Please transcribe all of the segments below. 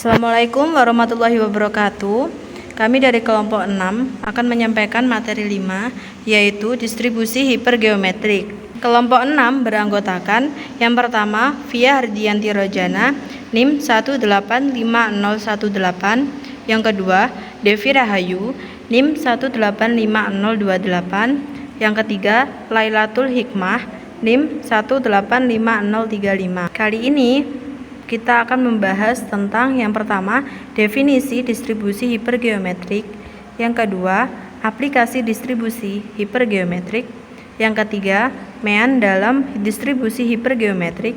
Assalamualaikum warahmatullahi wabarakatuh. Kami dari kelompok 6 akan menyampaikan materi 5, yaitu distribusi hipergeometrik. Kelompok 6 beranggotakan yang pertama Via Hardianti Rojana, NIM 1850018, yang kedua Devi Rahayu, NIM 1850028, yang ketiga Lailatul Hikmah, NIM 1850035. Kali ini kita akan membahas tentang yang pertama, definisi distribusi hipergeometrik, yang kedua, aplikasi distribusi hipergeometrik, yang ketiga, mean dalam distribusi hipergeometrik,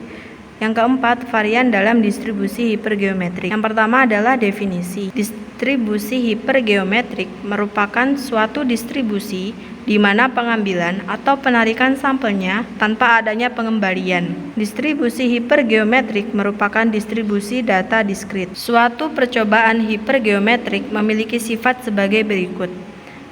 yang keempat, varian dalam distribusi hipergeometrik. Yang pertama adalah definisi. Distribusi hipergeometrik merupakan suatu distribusi di mana pengambilan atau penarikan sampelnya tanpa adanya pengembalian. Distribusi hipergeometrik merupakan distribusi data diskrit. Suatu percobaan hipergeometrik memiliki sifat sebagai berikut.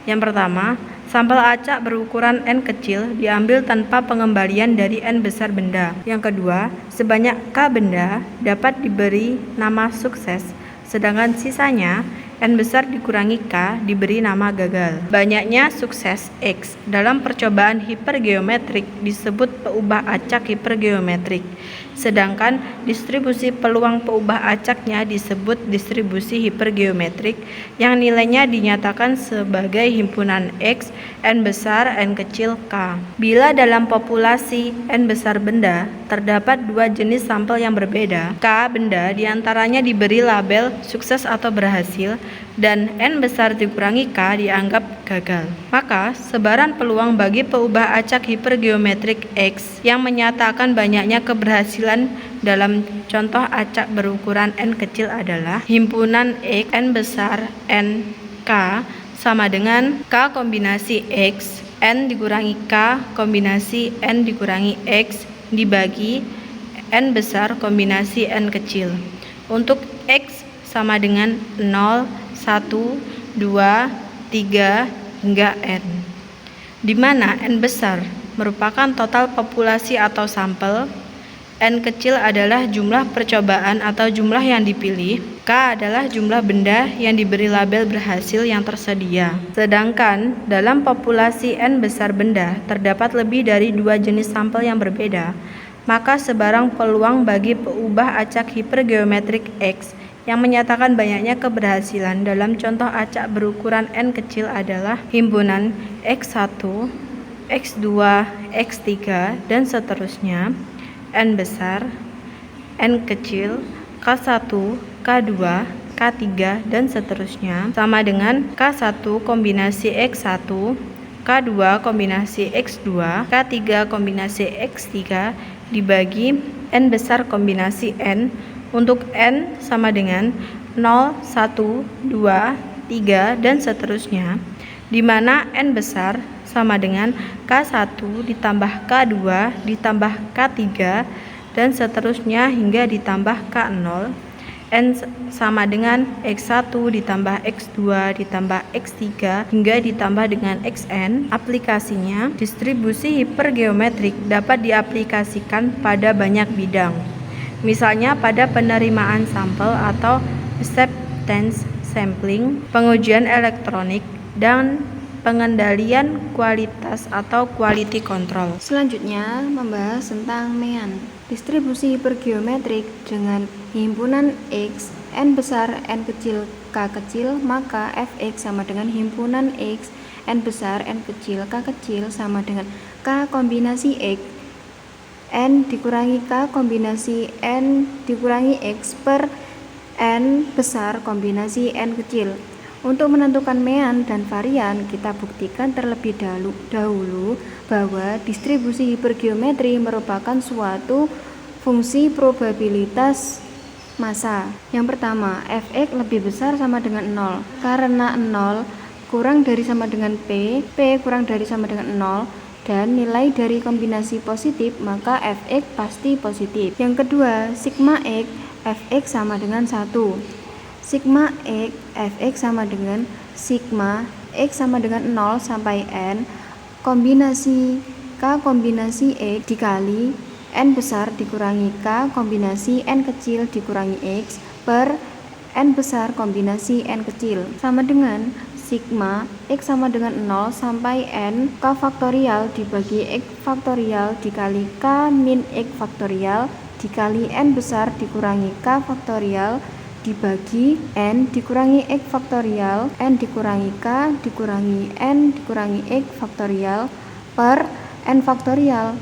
Yang pertama, sampel acak berukuran N kecil diambil tanpa pengembalian dari N besar benda. Yang kedua, sebanyak K benda dapat diberi nama sukses, sedangkan sisanya N besar dikurangi K diberi nama gagal. Banyaknya sukses X dalam percobaan hipergeometrik disebut peubah acak hipergeometrik, sedangkan distribusi peluang peubah acaknya disebut distribusi hipergeometrik yang nilainya dinyatakan sebagai himpunan X, N besar, N kecil, K. Bila dalam populasi N besar benda terdapat dua jenis sampel yang berbeda, K benda diantaranya diberi label sukses atau berhasil, dan N besar dikurangi K dianggap gagal. Maka sebaran peluang bagi peubah acak hipergeometrik X yang menyatakan banyaknya keberhasilan dalam contoh acak berukuran N kecil adalah himpunan X N besar N K sama dengan K kombinasi X N dikurangi K kombinasi N dikurangi X dibagi N besar kombinasi N kecil. Untuk X sama dengan 0, 1, 2, 3, hingga N, di mana N besar merupakan total populasi atau sampel, N kecil adalah jumlah percobaan atau jumlah yang dipilih, K adalah jumlah benda yang diberi label berhasil yang tersedia. Sedangkan dalam populasi N besar benda terdapat lebih dari dua jenis sampel yang berbeda, maka sebarang peluang bagi peubah acak hipergeometrik X yang menyatakan banyaknya keberhasilan dalam contoh acak berukuran N kecil adalah himpunan X1, X2, X3, dan seterusnya, N besar, N kecil, K1, K2, K3, dan seterusnya, sama dengan K1 kombinasi X1, K2 kombinasi X2, K3 kombinasi X3 dibagi N besar kombinasi N. Untuk N sama dengan 0, 1, 2, 3, dan seterusnya, di mana N besar sama dengan K1 ditambah K2 ditambah K3 dan seterusnya hingga ditambah K0. N sama dengan X1 ditambah X2 ditambah X3 hingga ditambah dengan Xn. Aplikasinya, distribusi hipergeometrik dapat diaplikasikan pada banyak bidang. Misalnya pada penerimaan sampel atau acceptance sampling, pengujian elektronik, dan pengendalian kualitas atau quality control. Selanjutnya membahas tentang mean. Distribusi hipergeometrik dengan himpunan X, N besar, N kecil, K kecil, maka Fx sama dengan himpunan X, N besar, N kecil, K kecil sama dengan K kombinasi X, N dikurangi K kombinasi N dikurangi X per N besar kombinasi N kecil. Untuk menentukan mean dan varian, kita buktikan terlebih dahulu bahwa distribusi hipergeometri merupakan suatu fungsi probabilitas massa. Yang pertama, Fx lebih besar sama dengan 0, karena 0 kurang dari sama dengan P kurang dari sama dengan 0, dan nilai dari kombinasi positif, maka Fx pasti positif. Yang kedua, sigma X, Fx sama dengan 1. Sigma X, Fx sama dengan sigma X sama dengan 0 sampai N, kombinasi K kombinasi X dikali N besar dikurangi K kombinasi N kecil dikurangi X per N besar kombinasi N kecil, sama dengan sigma X sama dengan 0 sampai N K faktorial dibagi X faktorial dikali K min X faktorial dikali N besar dikurangi K faktorial dibagi N dikurangi X faktorial N dikurangi K dikurangi N dikurangi X faktorial per N faktorial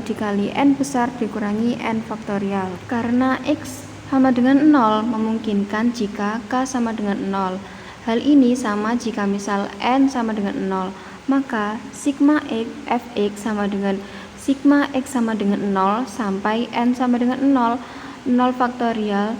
dikali N besar dikurangi N faktorial. Karena X sama dengan 0 memungkinkan jika K sama dengan 0. Hal ini sama jika misal N sama dengan 0, maka sigma X Fx sama dengan sigma X sama dengan 0 sampai N sama dengan 0 faktorial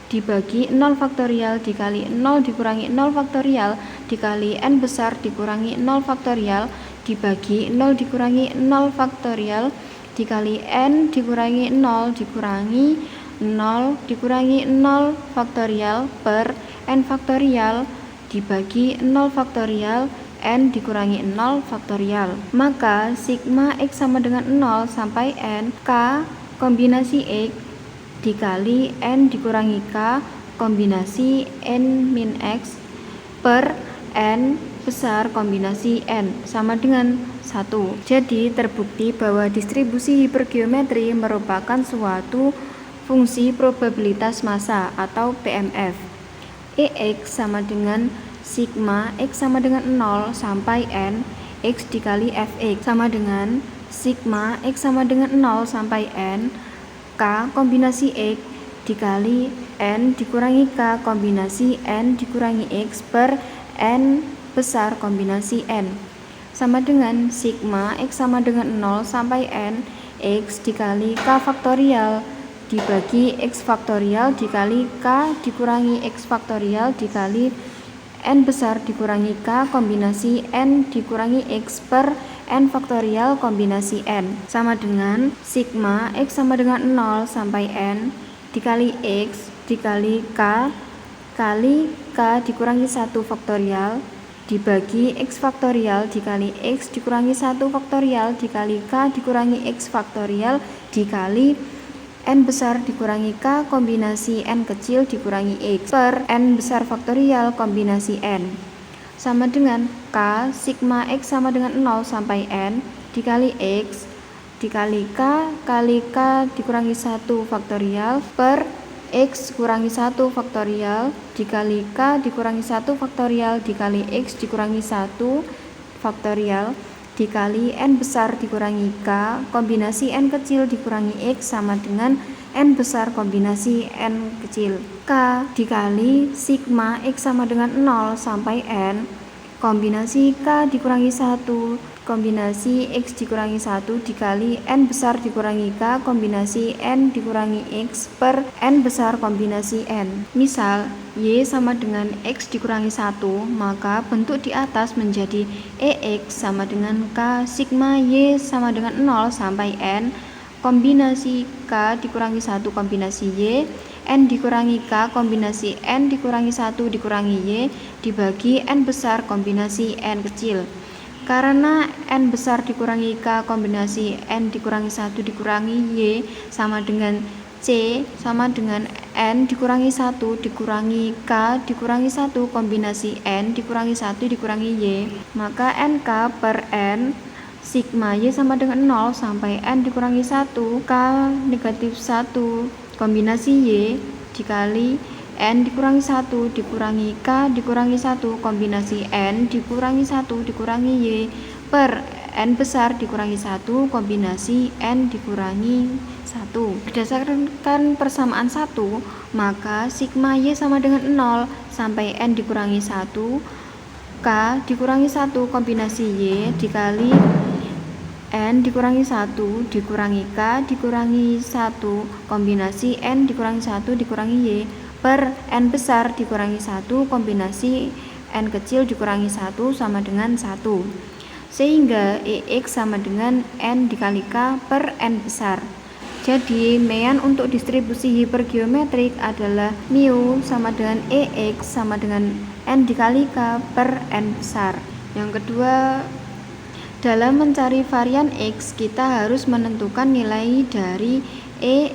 dibagi 0 faktorial dikali 0 dikurangi 0 faktorial dikali N besar dikurangi 0 faktorial dibagi 0 dikurangi 0 faktorial dikali N dikurangi 0 dikurangi 0 dikurangi 0 faktorial per N faktorial dibagi 0 faktorial N dikurangi 0 faktorial. Maka sigma X sama dengan 0 sampai N K kombinasi X dikali N dikurangi K kombinasi N min X per N besar kombinasi N sama dengan 1. Jadi terbukti bahwa distribusi hipergeometri merupakan suatu fungsi probabilitas massa atau PMF. EX sama dengan sigma X sama dengan 0 sampai N X dikali Fx sama dengan sigma X sama dengan 0 sampai N K kombinasi X dikali N dikurangi K kombinasi N dikurangi X per N besar kombinasi N sama dengan sigma X sama dengan 0 sampai N X dikali K faktorial dibagi X faktorial dikali K dikurangi X faktorial dikali N besar dikurangi K kombinasi N dikurangi X per N faktorial kombinasi N sama dengan sigma X sama dengan 0 sampai N dikali X dikali K kali K dikurangi 1 faktorial dibagi X faktorial dikali X dikurangi 1 faktorial dikali K dikurangi X faktorial dikali N besar dikurangi K kombinasi N kecil dikurangi X per N besar faktorial kombinasi N sama dengan K sigma X sama dengan 0 sampai N dikali X dikali K kali K dikurangi 1 faktorial per X kurangi 1 faktorial dikali K dikurangi 1 faktorial dikali X dikurangi 1 faktorial dikali N besar dikurangi K kombinasi N kecil dikurangi X sama dengan N besar kombinasi N kecil. K dikali sigma X sama dengan 0 sampai N kombinasi K dikurangi 1 kombinasi X dikurangi 1 dikali N besar dikurangi K kombinasi N dikurangi X per N besar kombinasi N. Misal Y sama dengan X dikurangi 1, maka bentuk di atas menjadi EX sama dengan K sigma Y sama dengan 0 sampai N kombinasi K dikurangi 1 kombinasi Y N dikurangi K kombinasi N dikurangi 1 dikurangi Y dibagi N besar kombinasi N kecil. Karena N besar dikurangi K kombinasi N dikurangi 1 dikurangi Y sama dengan C sama dengan N dikurangi 1 dikurangi K dikurangi 1 kombinasi N dikurangi 1 dikurangi Y, maka NK per N sigma Y sama dengan 0 sampai N dikurangi 1 K negatif 1 kombinasi Y dikali N dikurangi 1 dikurangi K dikurangi 1 kombinasi N dikurangi 1 dikurangi Y per N besar dikurangi 1 kombinasi N dikurangi 1. Berdasarkan persamaan 1, maka sigma Y sama dengan 0 sampai N dikurangi 1 K dikurangi 1 kombinasi Y dikali N dikurangi 1 dikurangi K dikurangi 1 kombinasi N dikurangi 1 dikurangi Y per N besar dikurangi 1 kombinasi N kecil dikurangi 1 sama dengan 1. Sehingga EX sama dengan N dikali K per N besar. Jadi mean untuk distribusi hipergeometrik adalah mu sama dengan EX sama dengan N dikali K per N besar. Yang kedua, dalam mencari varian X kita harus menentukan nilai dari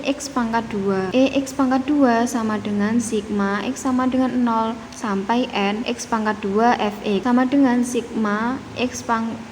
X pangkat 2. X pangkat 2 sama dengan sigma X sama dengan 0 sampai N X pangkat 2 Fx sama dengan sigma X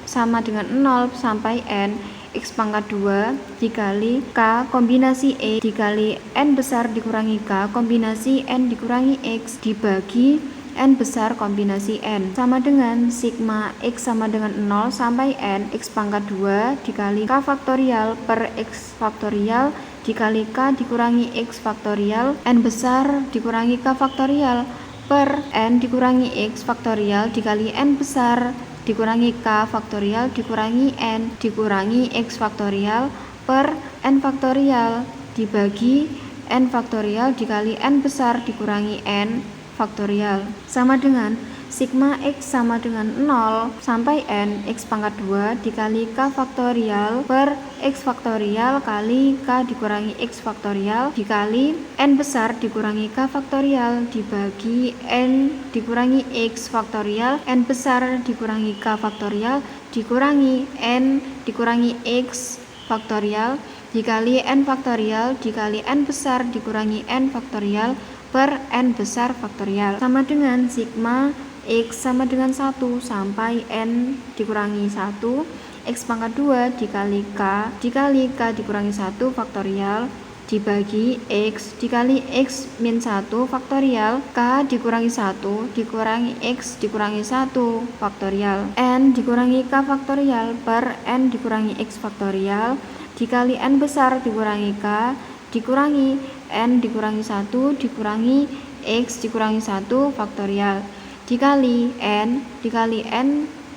sama dengan 0 sampai N X pangkat 2 dikali K kombinasi E dikali N besar dikurangi K kombinasi N dikurangi X dibagi N besar kombinasi N sama dengan sigma X sama dengan 0 sampai N X pangkat 2 dikali K faktorial per X faktorial dikali K dikurangi X faktorial N besar dikurangi K faktorial per N dikurangi X faktorial dikali N besar dikurangi K faktorial dikurangi N dikurangi X faktorial per N faktorial dibagi N faktorial dikali N besar dikurangi N faktorial sama dengan sigma X sama dengan 0 sampai N X pangkat 2 dikali K faktorial per X faktorial kali K dikurangi X faktorial dikali N besar dikurangi K faktorial dibagi N dikurangi X faktorial N besar dikurangi K faktorial dikurangi N dikurangi X faktorial dikali N faktorial dikali N besar dikurangi N faktorial per N besar faktorial sama dengan sigma X sama dengan 1 sampai N dikurangi 1 X pangkat 2 dikali K dikurangi 1 faktorial dibagi X dikali X min 1 faktorial K dikurangi 1 dikurangi X dikurangi 1 faktorial N dikurangi K faktorial per N dikurangi X faktorial dikali N besar dikurangi K dikurangi N dikurangi 1 dikurangi X dikurangi 1 faktorial dikali N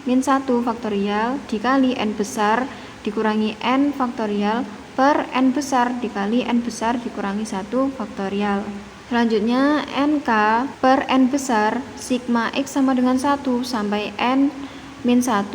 min 1 faktorial dikali N besar dikurangi N faktorial per N besar dikali N besar dikurangi 1 faktorial. Selanjutnya NK per N besar sigma X sama dengan 1 sampai N min 1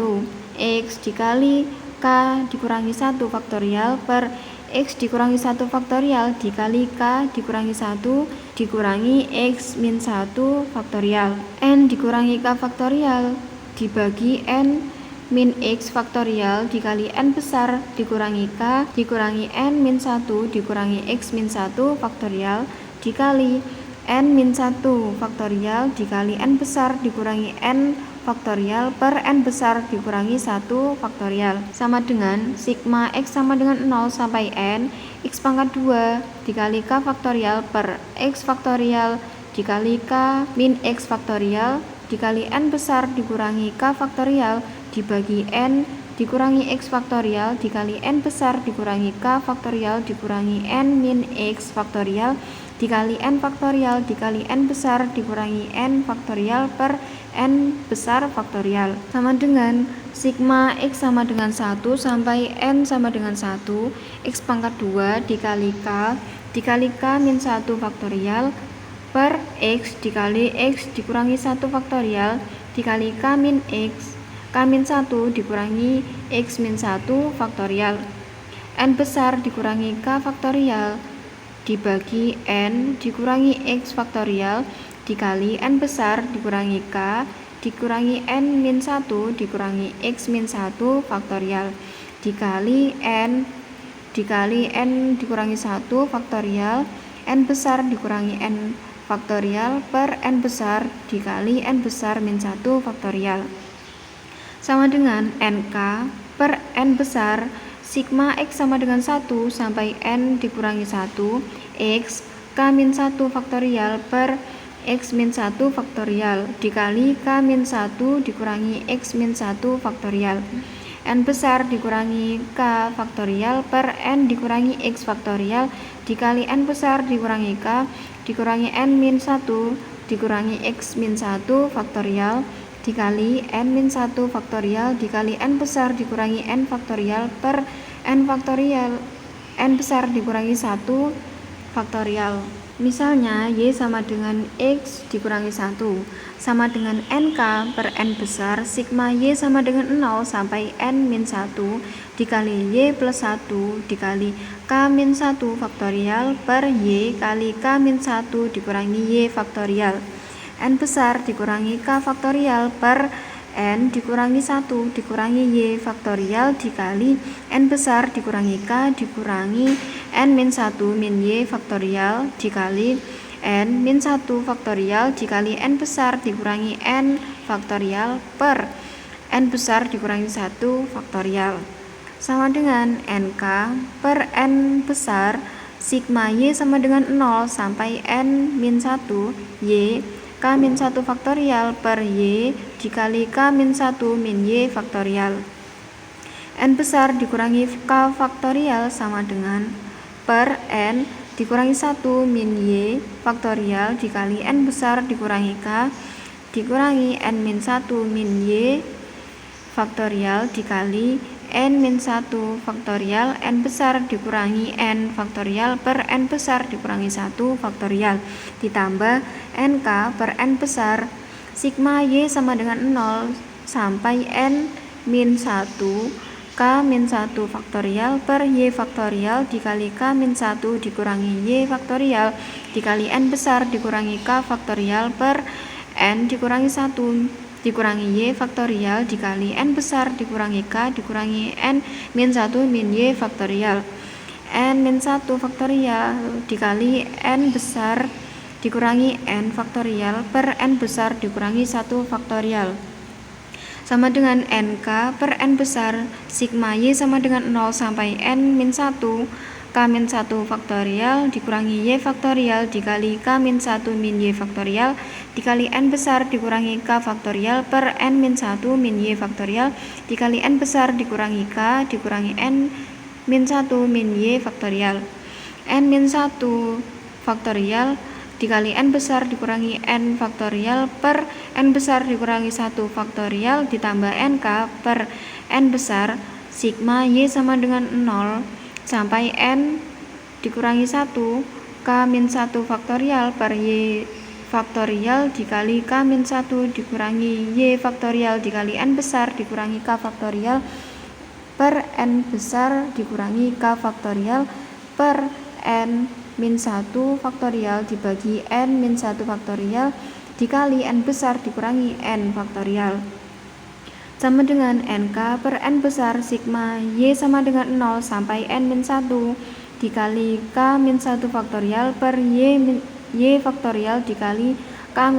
X dikali K dikurangi 1 faktorial per X dikurangi 1 faktorial dikali K dikurangi 1 dikurangi X min 1 faktorial N dikurangi K faktorial dibagi N min X faktorial dikali N besar dikurangi K dikurangi N min 1 dikurangi X min 1 faktorial dikali N min 1 faktorial dikali N besar dikurangi N faktorial per N besar dikurangi 1 faktorial sama dengan sigma X sama dengan 0 sampai N X pangkat 2 dikali K faktorial per X faktorial dikali K min X faktorial dikali N besar dikurangi K faktorial dibagi N dikurangi X faktorial dikali N besar dikurangi K faktorial dikurangi N min X faktorial dikali N faktorial dikali N besar dikurangi N faktorial per N besar faktorial sama dengan sigma X sama dengan 1 sampai N sama dengan 1 X pangkat 2 dikali K min 1 faktorial per X dikali X dikurangi 1 faktorial dikali K min X K min 1 dikurangi X min 1 faktorial N besar dikurangi K faktorial dibagi N dikurangi X faktorial dikali N besar dikurangi K dikurangi N min 1 dikurangi X min 1 faktorial dikali N dikurangi 1 faktorial N besar dikurangi N faktorial per N besar dikali N besar min 1 faktorial sama dengan NK per N besar sigma X sama dengan 1 sampai N dikurangi 1 X K min 1 faktorial per X min 1 faktorial dikali K min 1 dikurangi X min 1 faktorial N besar dikurangi K faktorial per N dikurangi X faktorial dikali N besar dikurangi K dikurangi N min 1 dikurangi X min 1 faktorial dikali N min 1 faktorial dikali N besar dikurangi N faktorial per N faktorial N besar dikurangi 1 faktorial. Misalnya Y sama dengan X dikurangi 1 sama dengan NK per N besar sigma Y sama dengan 0 sampai N min 1 dikali Y plus 1 dikali K min 1 faktorial per Y kali K min 1 dikurangi Y faktorial N besar dikurangi K faktorial per N dikurangi 1 dikurangi Y faktorial dikali N besar dikurangi K dikurangi n-1 min y faktorial dikali n-1 faktorial dikali n besar dikurangi n faktorial per n besar dikurangi 1 faktorial sama dengan nk per n besar sigma y sama dengan 0 sampai n-1 y k-1 faktorial per y dikali k-1 min y faktorial. N besar dikurangi k faktorial sama dengan per n dikurangi 1 min y faktorial dikali n besar dikurangi k dikurangi n-1 min y faktorial dikali n-1 faktorial n besar dikurangi n faktorial per n besar dikurangi 1 faktorial ditambah nk per n besar sigma y sama dengan 0 sampai n-1 k-1 faktorial per y faktorial dikali k-1 dikurangi y faktorial dikali n besar dikurangi k faktorial per n dikurangi 1 dikurangi y faktorial dikali n besar dikurangi k dikurangi n-1 min y faktorial n-1 faktorial dikali n besar dikurangi n faktorial per n besar dikurangi 1 faktorial sama dengan nk per n besar sigma y sama dengan 0 sampai n-1 k-1 faktorial dikurangi y faktorial dikali k-1 min y faktorial dikali n besar dikurangi k faktorial per n-1 min y faktorial dikali n besar dikurangi k dikurangi n-1 min y faktorial n-1 faktorial dikali n besar dikurangi n faktorial per n besar dikurangi 1 faktorial ditambah nk per n besar sigma y sama dengan 0 sampai n dikurangi 1 k-1 faktorial per y faktorial dikali k-1 dikurangi y faktorial dikali n besar dikurangi k faktorial per n besar dikurangi k faktorial per n-1 faktorial dibagi n-1 faktorial dikali n besar dikurangi n faktorial sama dengan nk per n besar sigma y sama dengan 0 sampai n-1 dikali k-1 faktorial per y faktorial dikali k-1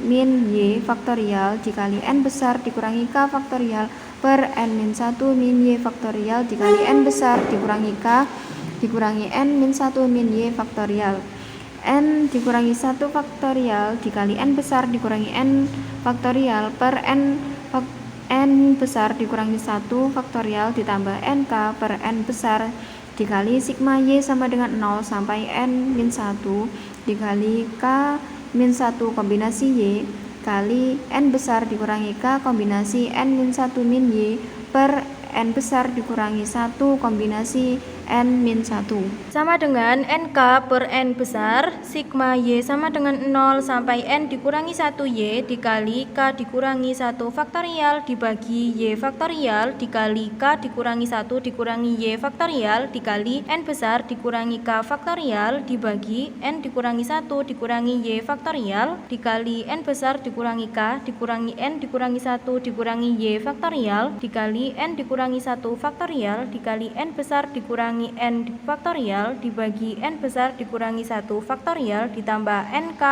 min y faktorial dikali n besar dikurangi k faktorial per n-1 min y faktorial dikali n besar dikurangi k dikurangi n-1 min y faktorial n dikurangi 1 faktorial dikali n besar dikurangi n faktorial per n besar dikurangi 1 faktorial ditambah nk per n besar dikali sigma y sama dengan 0 sampai n-1 dikali k-1 kombinasi y kali n besar dikurangi k kombinasi n-1 min y per n besar dikurangi 1 kombinasi n-1 sama dengan nk per n besar sigma y sama dengan 0 sampai n dikurangi 1 y dikali k dikurangi 1 faktorial dibagi y faktorial dikali k dikurangi 1 dikurangi y faktorial dikali n besar dikurangi k faktorial dibagi n dikurangi 1 dikurangi y faktorial dikali n besar dikurangi k dikurangi n dikurangi 1 dikurangi y faktorial dikali n dikurangi 1 faktorial dikali n besar dikurangi n faktorial dibagi n besar dikurangi 1 faktorial ditambah nk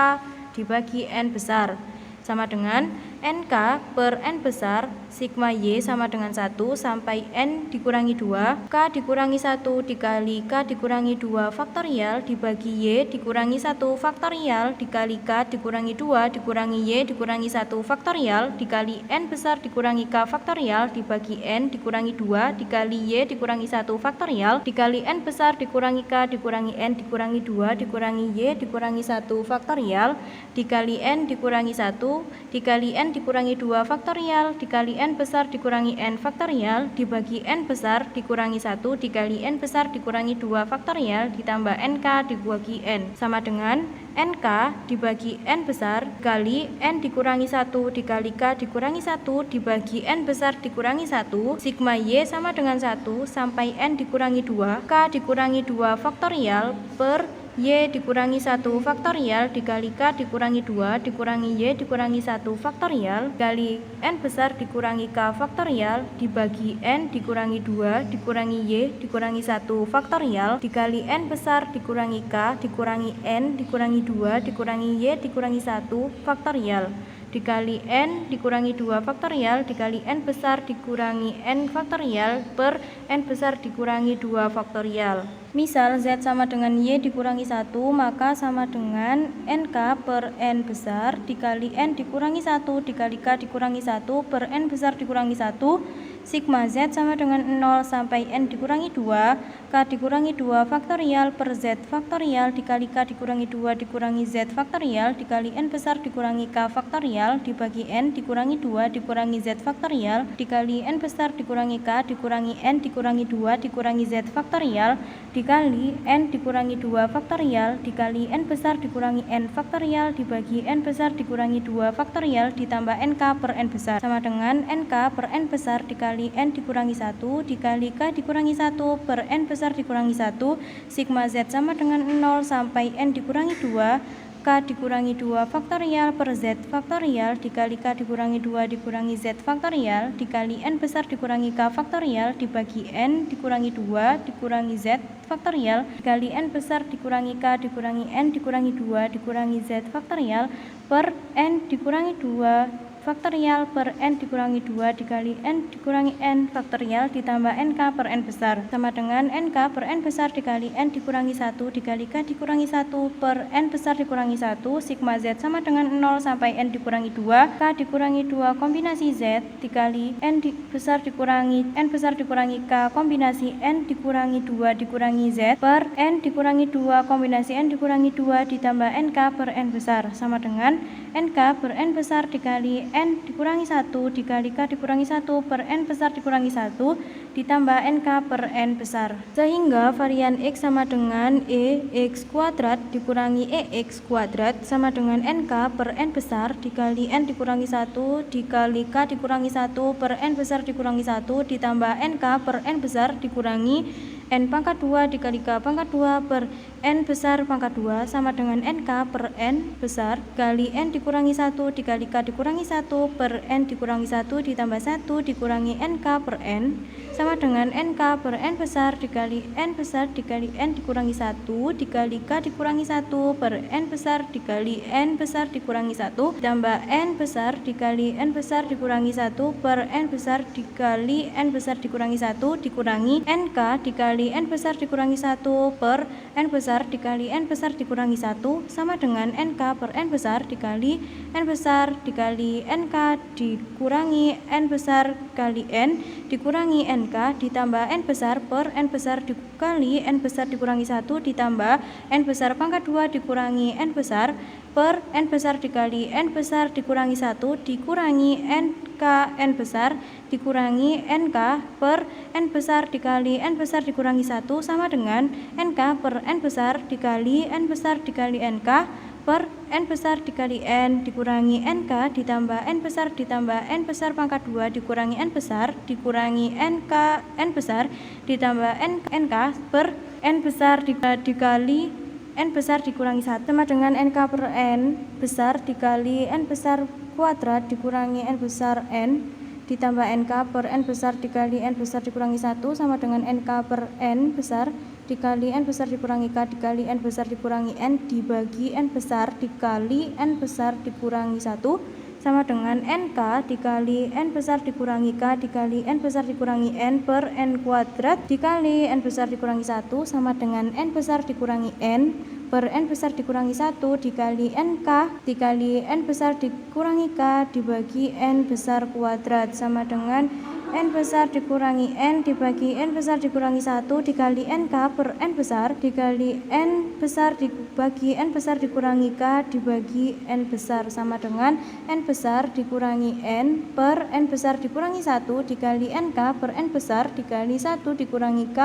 dibagi n besar sama dengan nk per n besar sigma y sama dengan 1 sampai n dikurangi 2 k dikurangi 1 dikali k dikurangi 2 faktorial dibagi y dikurangi 1 faktorial dikali k dikurangi 2 dikurangi y dikurangi 1 faktorial dikali n besar dikurangi k faktorial dibagi n dikurangi 2 dikali y dikurangi 1 faktorial dikali n besar dikurangi k dikurangi n dikurangi 2 dikurangi y dikurangi 1 faktorial dikali n dikurangi 1 dikali n dikurangi 2 faktorial dikali n besar dikurangi n faktorial dibagi n besar dikurangi 1 dikali n besar dikurangi 2 faktorial ditambah nk dibagi n sama dengan nk dibagi n besar kali n dikurangi 1 dikali k dikurangi 1 dibagi n besar dikurangi 1 sigma y sama dengan 1 sampai n dikurangi 2 k dikurangi 2 faktorial per Y dikurangi 1 faktorial dikali K dikurangi 2 dikurangi Y dikurangi 1 faktorial dikali N besar dikurangi K faktorial dibagi N dikurangi 2 dikurangi Y dikurangi 1 faktorial dikali N besar dikurangi K dikurangi N dikurangi 2 dikurangi Y dikurangi 1 faktorial dikali N dikurangi 2 faktorial dikali N besar dikurangi N faktorial per N besar dikurangi 2 faktorial. Misal Z sama dengan Y dikurangi 1, maka sama dengan NK per N besar dikali N dikurangi 1 dikali K dikurangi 1 per N besar dikurangi 1. Sigma Z sama dengan 0 sampai N dikurangi 2, K dikurangi 2 faktorial per Z faktorial dikali K dikurangi 2 dikurangi Z faktorial dikali N besar dikurangi K faktorial dibagi N dikurangi 2 dikurangi Z faktorial dikali N besar dikurangi K dikurangi N dikurangi 2 dikurangi Z faktorial dikali N dikurangi 2 faktorial dikali N besar dikurangi N faktorial dibagi N besar dikurangi 2 faktorial ditambah NK per N besar sama dengan NK per N besar dikali N dikurangi 1 dikali K dikurangi 1 per N besar dikurangi 1. Sigma Z sama dengan 0 sampai N dikurangi 2, K dikurangi 2 faktorial per Z faktorial dikali K dikurangi 2 dikurangi Z faktorial dikali N besar dikurangi K faktorial dibagi N dikurangi 2 dikurangi Z faktorial dikali N besar dikurangi K dikurangi N dikurangi 2 dikurangi Z faktorial per N dikurangi 2 faktorial per N dikurangi 2 dikali N dikurangi N faktorial ditambah NK per N besar sama dengan NK per N besar dikali N dikurangi 1 dikali K dikurangi 1 per N besar dikurangi 1. Sigma Z sama dengan 0 sampai N dikurangi 2, K dikurangi 2 kombinasi Z dikali N besar dikurangi N besar dikurangi K kombinasi N dikurangi 2 dikurangi Z per N dikurangi 2 kombinasi N dikurangi 2 ditambah NK per N besar sama dengan NK per N besar dikali N dikurangi 1 dikali K dikurangi 1 per N besar dikurangi 1 ditambah NK per N besar. Sehingga varian X sama dengan EX kuadrat dikurangi EX kuadrat sama dengan NK per N besar dikali N dikurangi 1 dikali K dikurangi 1 per N besar dikurangi 1 ditambah NK per N besar dikurangi N pangkat 2 dikali K pangkat 2 per N besar pangkat 2 sama dengan NK per N besar kali N dikurangi 1 dikali K dikurangi 1 per N dikurangi 1 ditambah 1 dikurangi NK per N sama dengan NK per N besar dikali N besar dikali N dikurangi 1 dikali K dikurangi 1 per N besar dikali N besar dikurangi 1 ditambah N besar dikali N besar dikurangi 1 per N besar dikali N besar dikurangi 1 dikurangi NK dikali N besar dikurangi 1 per N besar dikali N besar dikurangi 1 sama dengan NK per N besar dikali N besar dikali NK dikurangi N besar kali N dikurangi NK ditambah N besar per N besar dikali N besar dikurangi 1 ditambah N besar pangkat 2 dikurangi N besar per N besar dikali N besar dikurangi 1 dikurangi NK N besar dikurangi NK per N besar dikali N besar dikurangi 1 sama dengan NK per N besar dikali N besar dikali NK per N besar dikali N dikurangi NK ditambah N besar ditambah N besar pangkat 2 dikurangi N besar dikurangi NK N besar ditambah NK per N besar dikali N besar dikurangi 1 sama dengan NK per N besar dikali N besar kuadrat dikurangi N besar N ditambah NK per N besar dikali N besar dikurangi 1 sama dengan NK per N besar dikali N besar dikurangi K dikali N besar dikurangi N dibagi N besar dikali N besar dikurangi 1 sama dengan NK dikali N besar dikurangi K dikali N besar dikurangi N per N kuadrat dikali N besar dikurangi 1 sama dengan N besar dikurangi N per N besar dikurangi 1 dikali NK dikali N besar dikurangi K dibagi N besar kuadrat sama dengan N besar dikurangi N dibagi N besar dikurangi 1 dikali NK per N besar dikali N besar dibagi N besar dikurangi K dibagi N besar sama dengan N besar dikurangi N per N besar dikurangi 1 dikali NK per N besar dikali 1 dikurangi K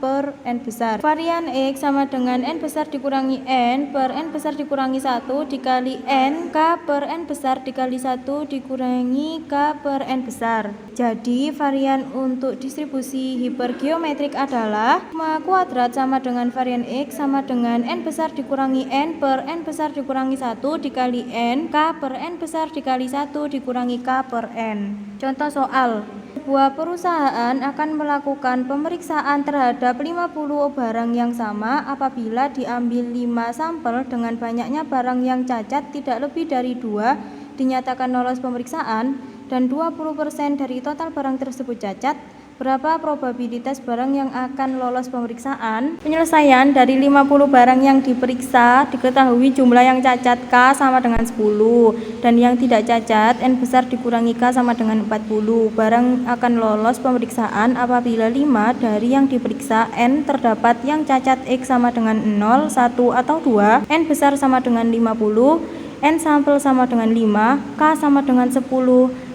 per N besar. Varian X sama dengan N besar dikurangi N per N besar dikurangi 1 dikali N K per N besar dikali 1 dikurangi K per N besar. Jadi varian untuk distribusi hipergeometrik adalah sigma kuadrat sama dengan varian X sama dengan N besar dikurangi N per N besar dikurangi 1 dikali N K per N besar dikali 1 dikurangi K per N. Contoh soal. Sebuah perusahaan akan melakukan pemeriksaan terhadap 50 barang yang sama apabila diambil 5 sampel dengan banyaknya barang yang cacat tidak lebih dari 2 dinyatakan lolos pemeriksaan dan 20% dari total barang tersebut cacat. Berapa probabilitas barang yang akan lolos pemeriksaan? Penyelesaian dari 50 barang yang diperiksa diketahui jumlah yang cacat K sama dengan 10 dan yang tidak cacat N besar dikurangi K sama dengan 40. Barang akan lolos pemeriksaan apabila 5 dari yang diperiksa N terdapat yang cacat X sama dengan 0, 1 atau 2, N besar sama dengan 50, N sampel sama dengan 5, K sama dengan 10,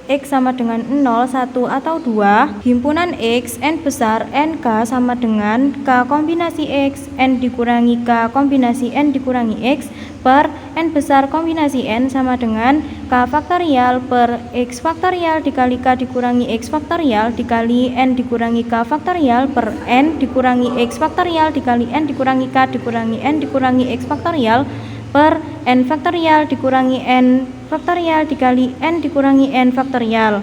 X sama dengan 0, 1 atau 2, himpunan X, N besar, NK sama dengan K kombinasi X, N dikurangi K kombinasi N dikurangi X per N besar kombinasi N sama dengan K faktorial per X faktorial dikali K dikurangi X faktorial dikali N dikurangi K faktorial per N dikurangi X faktorial dikali N dikurangi K dikurangi N dikurangi X faktorial per N faktorial dikurangi N faktorial dikali N dikurangi N faktorial.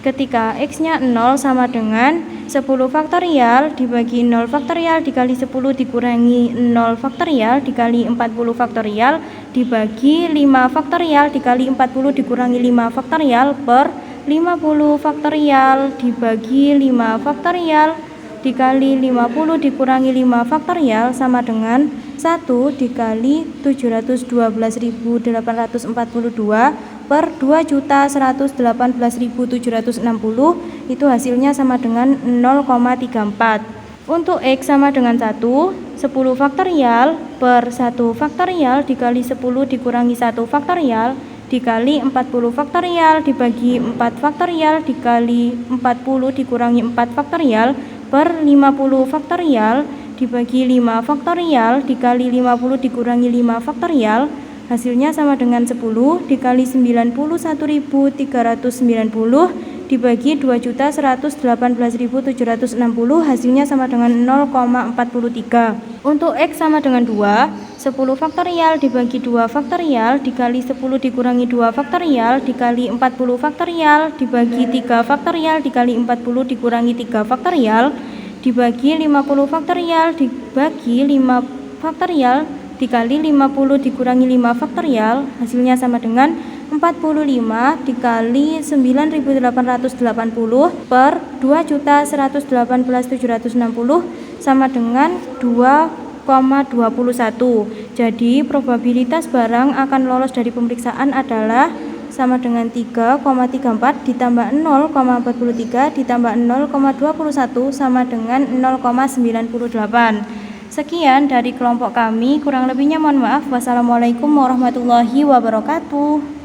Ketika X-nya 0 sama dengan 10 faktorial dibagi 0 faktorial dikali 10 dikurangi 0 faktorial dikali 40 faktorial dibagi 5 faktorial dikali 40 dikurangi 5 faktorial per 50 faktorial dibagi 5 faktorial dikali 50 dikurangi 5 faktorial sama dengan 1 dikali 712.842 per 2.118.760 itu hasilnya sama dengan 0,34. Untuk X sama dengan 1, 10 faktorial per 1 faktorial dikali 10 dikurangi 1 faktorial dikali 40 faktorial dibagi 4 faktorial dikali 40 dikurangi 4 faktorial per 50 faktorial dibagi 5 faktorial dikali 50 dikurangi 5 faktorial hasilnya sama dengan 10 dikali 91.390 dibagi 2.118.760 hasilnya sama dengan 0,43. Untuk X sama dengan 2, 10 faktorial dibagi 2 faktorial dikali 10 dikurangi 2 faktorial dikali 40 faktorial dibagi 3 faktorial dikali 40 dikurangi 3 faktorial dibagi 50 faktorial dibagi 5 faktorial dikali 50 dikurangi 5 faktorial hasilnya sama dengan 45 dikali 9.880 per 2.118.760 sama dengan 2,21. Jadi probabilitas barang akan lolos dari pemeriksaan adalah sama dengan 3,34 ditambah 0,43 ditambah 0,21 sama dengan 0,98. Sekian dari kelompok kami, kurang lebihnya mohon maaf. Wassalamualaikum warahmatullahi wabarakatuh.